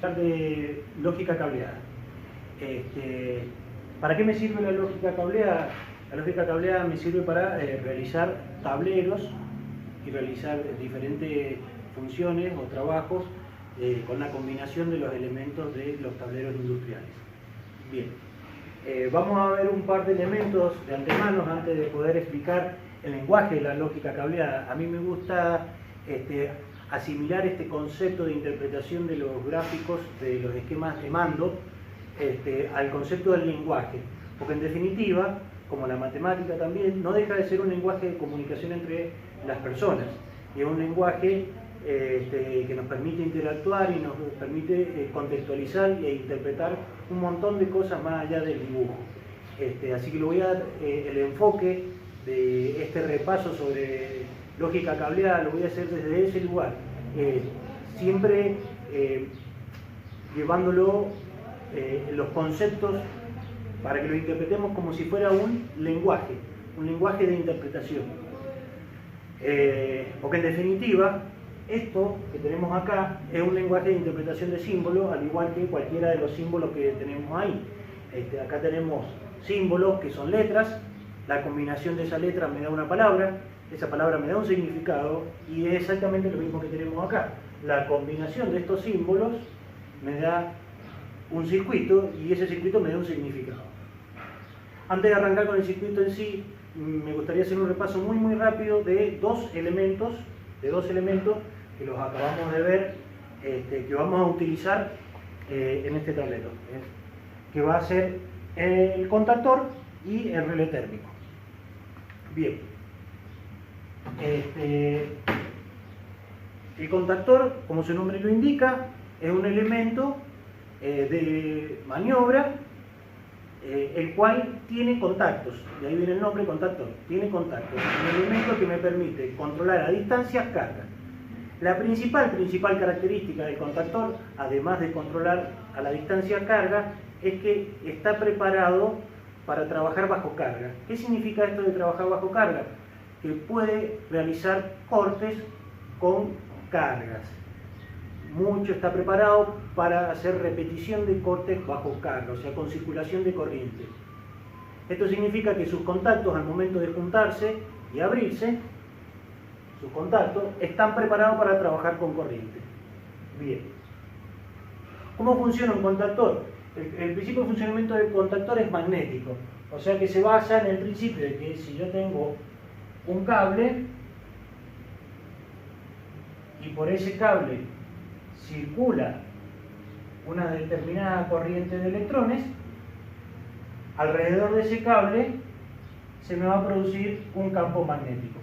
De lógica cableada. ¿Para qué me sirve la lógica cableada? La lógica cableada me sirve para realizar tableros y realizar diferentes funciones o trabajos con la combinación de los elementos de los tableros industriales. Bien, vamos a ver un par de elementos de antemano antes de poder explicar el lenguaje de la lógica cableada. A mí me gusta asimilar este concepto de interpretación de los gráficos, de los esquemas de mando, al concepto del lenguaje, porque en definitiva, como la matemática también, no deja de ser un lenguaje de comunicación entre las personas, y es un lenguaje que nos permite interactuar y nos permite contextualizar e interpretar un montón de cosas más allá del dibujo. Así que le voy a dar el enfoque de este repaso sobre lógica cableada, lo voy a hacer desde ese lugar, siempre llevándolo los conceptos para que lo interpretemos como si fuera un lenguaje de interpretación. Porque en definitiva, esto que tenemos acá es un lenguaje de interpretación de símbolos, al igual que cualquiera de los símbolos que tenemos ahí. Acá tenemos símbolos que son letras, la combinación de esa letra me da una palabra, esa palabra me da un significado, y es exactamente lo mismo que tenemos acá. La combinación de estos símbolos me da un circuito, y ese circuito me da un significado. Antes de arrancar con el circuito en sí, me gustaría hacer un repaso muy rápido de dos elementos que los acabamos de ver, que vamos a utilizar en este tablero, que va a ser el contactor y el relé térmico. Bien, el contactor, como su nombre lo indica, es un elemento de maniobra, el cual tiene contactos, de ahí viene el nombre contactor, tiene contactos, un elemento que me permite controlar a distancias cargas. La principal característica del contactor, además de controlar a la distancia carga, es que está preparado para trabajar bajo carga. ¿Qué significa esto de trabajar bajo carga? Que puede realizar cortes con cargas. Mucho está preparado para hacer repetición de cortes bajo carga, o sea, con circulación de corriente. Esto significa que sus contactos, al momento de juntarse y abrirse, sus contactos están preparados para trabajar con corriente. Bien. ¿Cómo funciona un contactor? El principio de funcionamiento del contactor es magnético, o sea que se basa en el principio de que si yo tengo un cable y por ese cable circula una determinada corriente de electrones, alrededor de ese cable se me va a producir un campo magnético.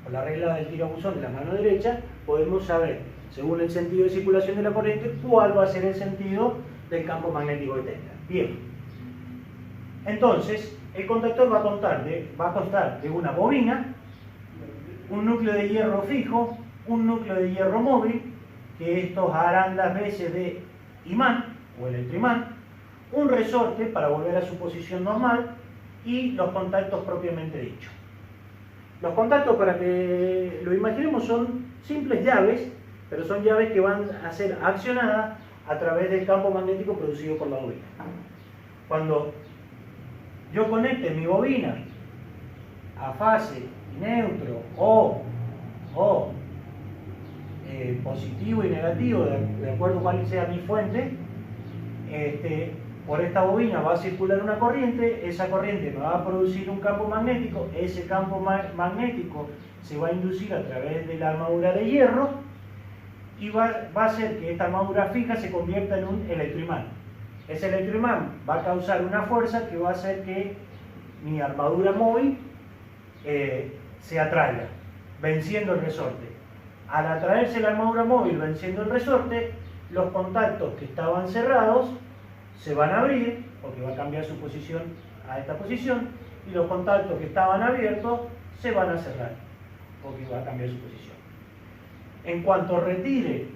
Con la regla del tirabuzón de la mano derecha podemos saber, según el sentido de circulación de la corriente, cuál va a ser el sentido del campo magnético que tenga. Bien, entonces el contactor va a constar de una bobina, un núcleo de hierro fijo, un núcleo de hierro móvil, que estos harán las veces de imán o electroimán, un resorte para volver a su posición normal y los contactos propiamente dichos. Los contactos, para que lo imaginemos, son simples llaves, pero son llaves que van a ser accionadas a través del campo magnético producido por la bobina. Cuando yo conecte mi bobina a fase y neutro o positivo y negativo, de acuerdo a cuál sea mi fuente, por esta bobina va a circular una corriente, esa corriente me va a producir un campo magnético, ese campo magnético se va a inducir a través de la armadura de hierro y va a hacer que esta armadura fija se convierta en un electroimán. Ese electroimán va a causar una fuerza que va a hacer que mi armadura móvil se atraiga, venciendo el resorte. Al atraerse la armadura móvil venciendo el resorte, los contactos que estaban cerrados se van a abrir, porque va a cambiar su posición a esta posición, y los contactos que estaban abiertos se van a cerrar, porque va a cambiar su posición. En cuanto retire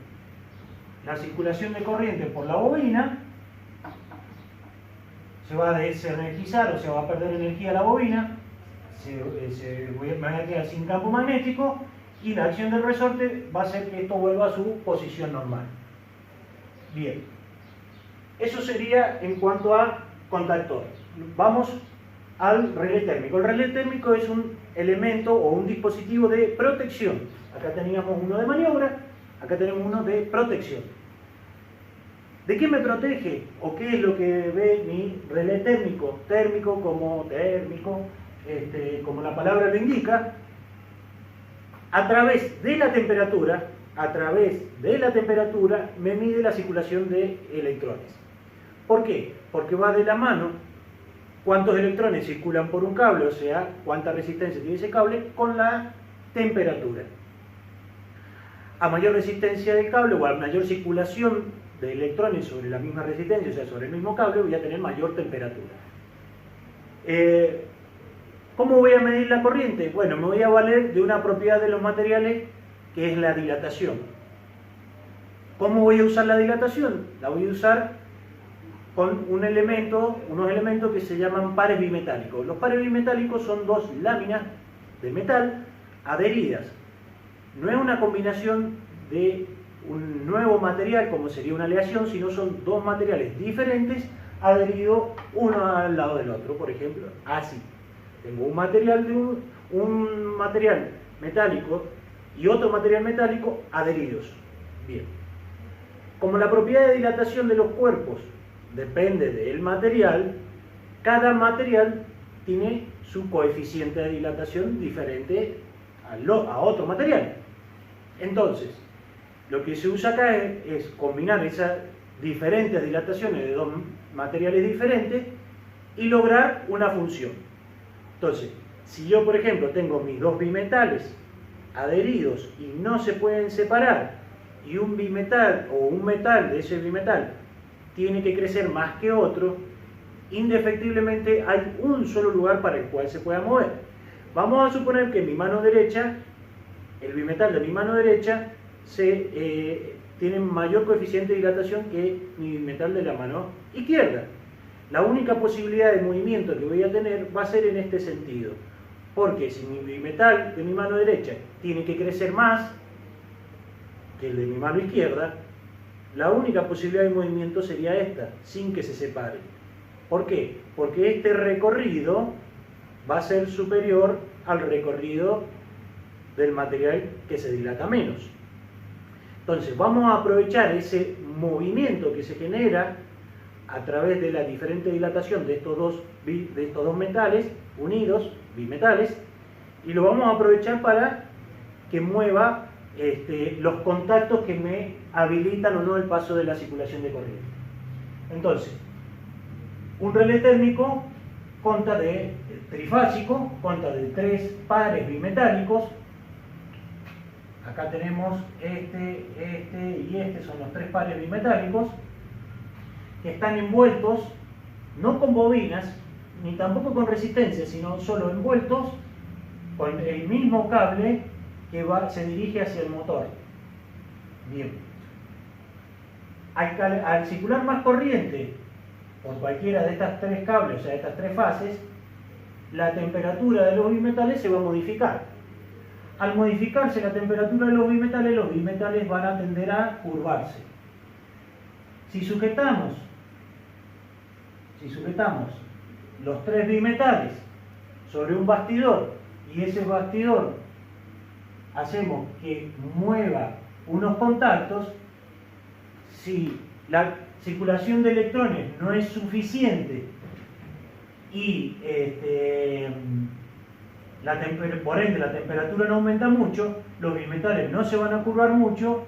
la circulación de corriente por la bobina, se va a desenergizar, o sea, va a perder energía la bobina, me va a quedar sin campo magnético, y la acción del resorte va a hacer que esto vuelva a su posición normal. Bien, eso sería en cuanto a contactor. Vamos al relé térmico. El relé térmico es un elemento o un dispositivo de protección. Acá teníamos uno de maniobra, acá tenemos uno de protección. ¿De qué me protege? ¿O qué es lo que ve mi relé térmico? Térmico, como la palabra lo indica, a través de la temperatura me mide la circulación de electrones. ¿Por qué? Porque va de la mano cuántos electrones circulan por un cable, o sea, cuánta resistencia tiene ese cable, con la temperatura. A mayor resistencia del cable o a mayor circulación de electrones sobre la misma resistencia, o sea, sobre el mismo cable, voy a tener mayor temperatura. ¿Cómo voy a medir la corriente? Bueno, me voy a valer de una propiedad de los materiales que es la dilatación. ¿Cómo voy a usar la dilatación? La voy a usar con unos elementos que se llaman pares bimetálicos. Los pares bimetálicos son dos láminas de metal adheridas. No es una combinación de un nuevo material como sería una aleación, sino son dos materiales diferentes adheridos uno al lado del otro. Por ejemplo, así. Tengo un material metálico y otro material metálico adheridos. Bien. Como la propiedad de dilatación de los cuerpos depende del material, cada material tiene su coeficiente de dilatación diferente a otro material. Entonces, lo que se usa acá es combinar esas diferentes dilataciones de dos materiales diferentes y lograr una función. Entonces, si yo, por ejemplo, tengo mis dos bimetales adheridos y no se pueden separar, y un bimetal o un metal de ese bimetal tiene que crecer más que otro, indefectiblemente hay un solo lugar para el cual se pueda mover. Vamos a suponer que mi mano derecha, el bimetal de mi mano derecha, tiene mayor coeficiente de dilatación que mi bimetal de la mano izquierda. La única posibilidad de movimiento que voy a tener va a ser en este sentido. Porque si mi bimetal de mi mano derecha tiene que crecer más que el de mi mano izquierda, la única posibilidad de movimiento sería esta, sin que se separe. ¿Por qué? Porque este recorrido va a ser superior al recorrido del material que se dilata menos. Entonces, vamos a aprovechar ese movimiento que se genera a través de la diferente dilatación de estos dos metales unidos, bimetales, y lo vamos a aprovechar para que mueva los contactos que me habilitan o no el paso de la circulación de corriente. Entonces, un relé térmico consta de trifásico, consta de tres pares bimetálicos. Acá tenemos este y este, son los tres pares bimetálicos que están envueltos, no con bobinas, ni tampoco con resistencia, sino solo envueltos con el mismo cable que se dirige hacia el motor. Bien. Al circular más corriente por cualquiera de estas tres cables, o sea, de estas tres fases, la temperatura de los bimetales se va a modificar. Al modificarse la temperatura de los bimetales van a tender a curvarse. Si sujetamos los tres bimetales sobre un bastidor y ese bastidor hacemos que mueva unos contactos, si la circulación de electrones no es suficiente y por ende la temperatura no aumenta mucho, los bimetales no se van a curvar mucho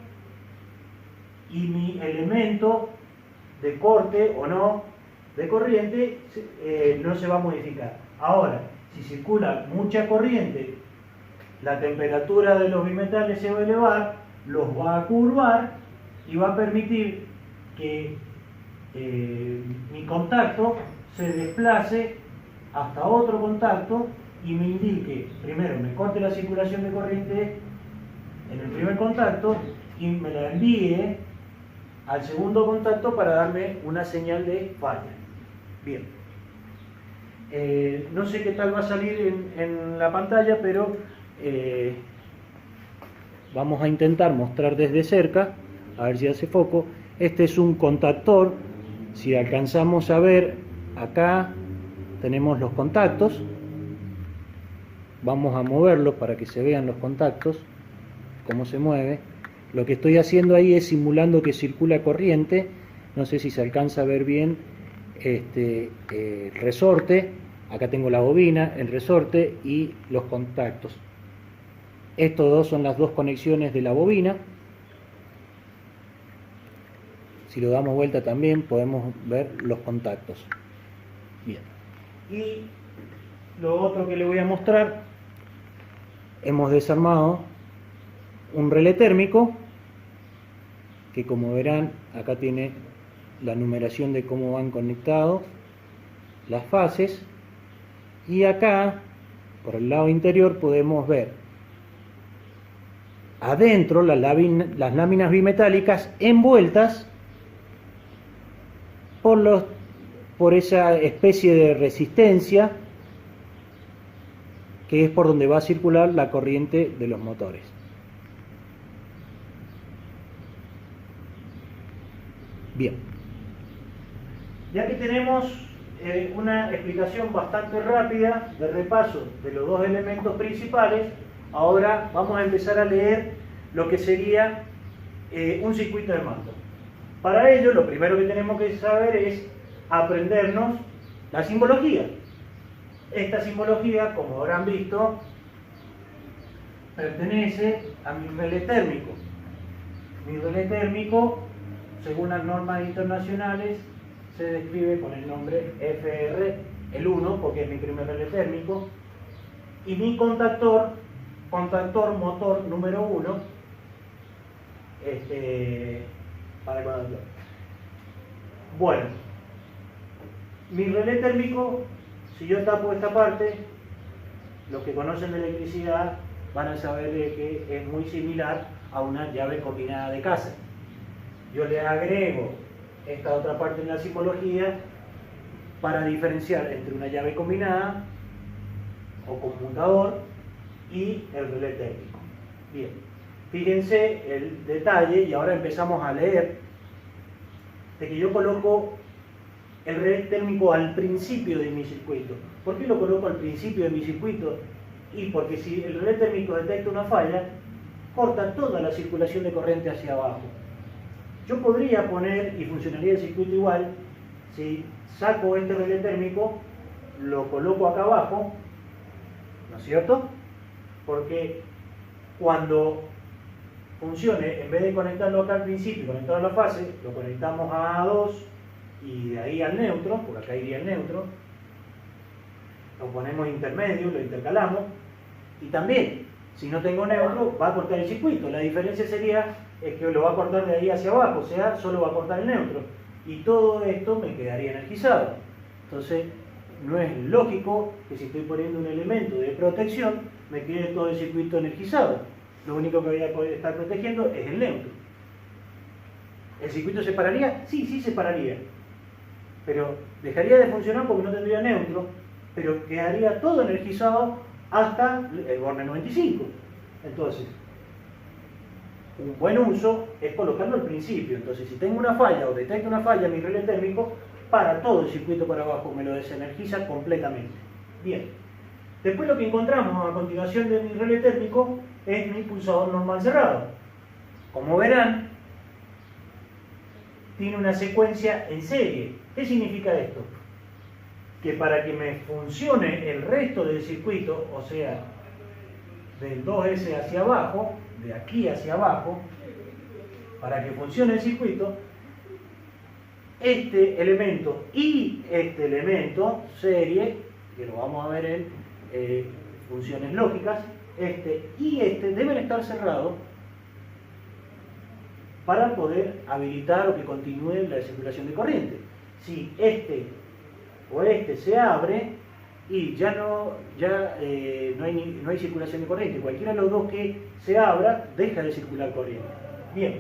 y mi elemento de corte o no de corriente no se va a modificar. Ahora, si circula mucha corriente, la temperatura de los bimetales se va a elevar, los va a curvar y va a permitir que mi contacto se desplace hasta otro contacto y me indique, primero me corte la circulación de corriente en el primer contacto y me la envíe al segundo contacto para darme una señal de falla. Bien. No sé qué tal va a salir en la pantalla, pero vamos a intentar mostrar desde cerca, a ver si hace foco. Este es un contactor. Si alcanzamos a ver, acá tenemos los contactos. Vamos a moverlos para que se vean los contactos, cómo se mueve. Lo que estoy haciendo ahí es simulando que circula corriente. No sé si se alcanza a ver bien el resorte. Acá tengo la bobina, el resorte y los contactos. Estos dos son las dos conexiones de la bobina. Si lo damos vuelta también podemos ver los contactos. Bien. Y lo otro que le voy a mostrar, hemos desarmado un relé térmico que, como verán, acá tiene la numeración de cómo van conectados las fases, y acá por el lado interior podemos ver adentro las láminas bimetálicas envueltas por esa especie de resistencia que es por donde va a circular la corriente de los motores. Bien, ya que tenemos una explicación bastante rápida de repaso de los dos elementos principales, ahora vamos a empezar a leer lo que sería un circuito de mando. Para ello, lo primero que tenemos que saber es aprendernos la simbología. Esta simbología, como habrán visto, pertenece a mi relé térmico. Mi relé térmico, según las normas internacionales, se describe con el nombre FR, el 1, porque es mi primer relé térmico, y mi contactor motor número 1, para el contactor. Bueno, mi relé térmico, si yo tapo esta parte, los que conocen de electricidad van a saber de que es muy similar a una llave combinada de casa. Yo le agrego esta otra parte en la simbología para diferenciar entre una llave combinada o conmutador y el relé térmico. Bien, fíjense el detalle, y ahora empezamos a leer, de que yo coloco el relé térmico al principio de mi circuito. ¿Por qué lo coloco al principio de mi circuito? Y porque si el relé térmico detecta una falla, corta toda la circulación de corriente hacia abajo. Yo podría poner, y funcionaría el circuito igual, si saco este relé térmico, lo coloco acá abajo, ¿no es cierto? Porque cuando funcione, en vez de conectarlo acá al principio, conectarlo a la fase, lo conectamos a A2 y de ahí al neutro, por acá iría el neutro, lo ponemos intermedio, lo intercalamos, y también, si no tengo neutro, va a cortar el circuito. La diferencia sería que lo va a cortar de ahí hacia abajo, o sea, solo va a cortar el neutro, y todo esto me quedaría energizado. Entonces, no es lógico que si estoy poniendo un elemento de protección, me quede todo el circuito energizado. Lo único que voy a poder estar protegiendo es el neutro. ¿El circuito se pararía? Sí, sí se pararía. Pero dejaría de funcionar porque no tendría neutro, pero quedaría todo energizado hasta el borne 95. Entonces, un buen uso es colocarlo al principio. Entonces, si tengo una falla o detecto una falla en mi relé térmico, para todo el circuito para abajo, me lo desenergiza completamente. Bien. Después lo que encontramos a continuación de mi relé térmico es mi pulsador normal cerrado. Como verán, tiene una secuencia en serie. ¿Qué significa esto? Que para que me funcione el resto del circuito, o sea, del 2S hacia abajo, de aquí hacia abajo, para que funcione el circuito, este elemento y este elemento serie, que lo vamos a ver en funciones lógicas, este y este deben estar cerrados para poder habilitar o que continúe la circulación de corriente. Si este o este se abre y ya no hay circulación de corriente, cualquiera de los dos que se abra deja de circular corriente. Bien,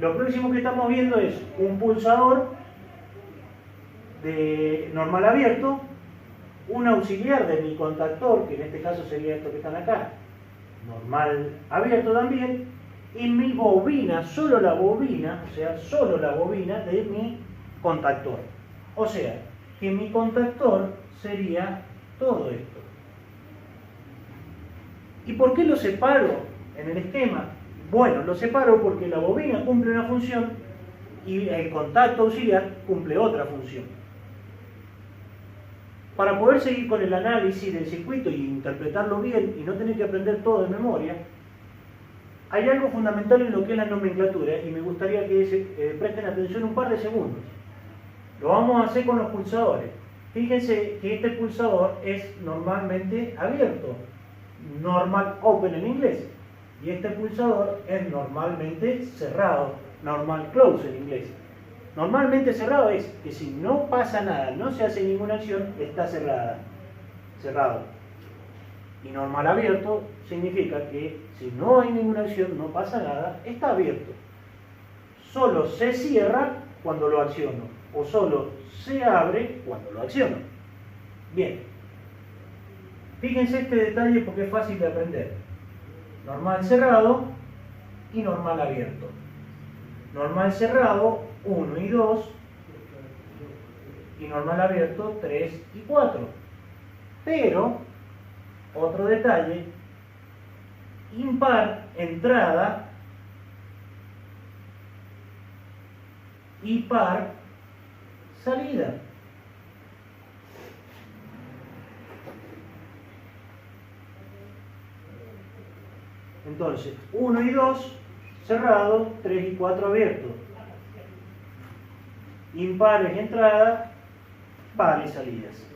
lo próximo que estamos viendo es un pulsador de normal abierto, un auxiliar de mi contactor, que en este caso sería esto que están acá, normal abierto también, y mi bobina, solo la bobina, o sea, solo la bobina de mi contactor. O sea, que mi contactor sería todo esto. ¿Y por qué lo separo en el esquema? Bueno, lo separo porque la bobina cumple una función y el contacto auxiliar cumple otra función. Para poder seguir con el análisis del circuito y interpretarlo bien y no tener que aprender todo de memoria, hay algo fundamental en lo que es la nomenclatura y me gustaría que presten atención un par de segundos. Lo vamos a hacer con los pulsadores. Fíjense que este pulsador es normalmente abierto, normal open en inglés, y este pulsador es normalmente cerrado, normal close en inglés. Normalmente cerrado es que si no pasa nada, no se hace ninguna acción, está cerrado. Y normal abierto significa que si no hay ninguna acción, no pasa nada, está abierto. Solo se cierra cuando lo acciono, o solo se abre cuando lo acciono. Bien. Fíjense este detalle porque es fácil de aprender. Normal cerrado y normal abierto. Normal cerrado, 1 y 2, y normal abierto, 3 y 4. Pero, otro detalle, impar, entrada, y par, salida. Entonces, 1 y 2 cerrado, 3 y 4 abierto. Impares entrada, pares salidas.